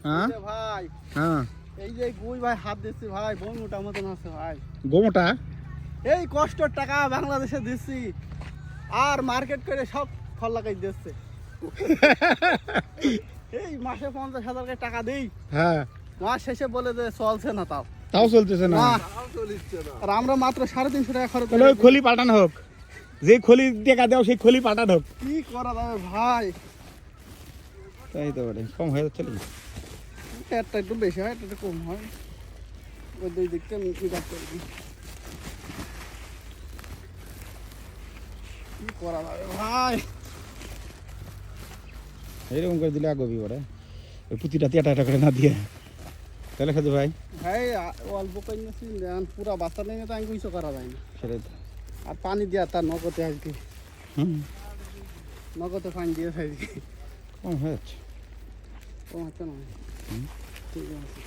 হ্যাঁ ভাই হ্যাঁ এই যে গুই ভাই হাত দিচ্ছি ভাই বই মোটা মতন আছে ভাই গোমোটা এই কষ্টের টাকা বাংলাদেশে দিচ্ছি আর মার্কেট করে সব ফল লাগাই দিচ্ছে এই মাসে 50,000 টাকা দিই হ্যাঁ মাস শেষে বলে যে চলছে না তাও তাও চলতেছে না আর আমরা মাত্র 350 টাকা খরচ তাহলে ওই খলি পাঠানো হোক যে খলি টাকা দাও সেই খলি পাঠানো হোক কি করা যাবে ভাই তাই তো বলে কম হয়ে যাচ্ছে নাকি? একটা একটু বেশি হয় একটা একটু কম হয় ওই দুই দিকটা মিশিয়ে রাখতে হবে কি করা যাবে ভাই এইরকম করে দিলে আগবি পরে ওই পুঁতিটা এটা করে না দিয়ে তাহলে খেতে ভাই ভাই অল্প করে নিয়েছি পুরা বাচ্চা নিয়ে তো আমি কিছু করা যায় না সেটাই তো আর পানি দেওয়া তার নগদে আজকে হুম নগদে পানি দিয়ে আজকে কম হয়ে যাচ্ছে কম হচ্ছে না ঠিক আছে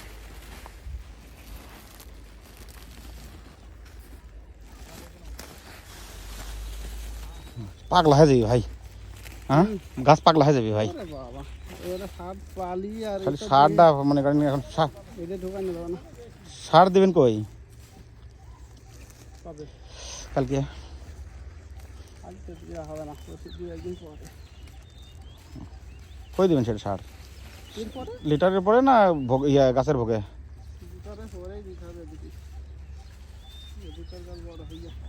পাগলা হয়ে যাবি ভাই হ্যাঁ গাছ পাগলা হয়ে যাবি ভাই আরে বাবা এবারে সার পালি আর খালি সারটা মনে করেন এখন এটা ঢোকানো যাবে না সার দেবেন কই কবে কালকে আজকে দেওয়া হবে না দুই একদিন পরে কই দেবেন সেটা সার এরপরে লিটারের পরে না ভোগ গাছের ভোগে দুটারে পরেই দিতে হবে দিদি দুটার গাছ বড় হয়ে যায়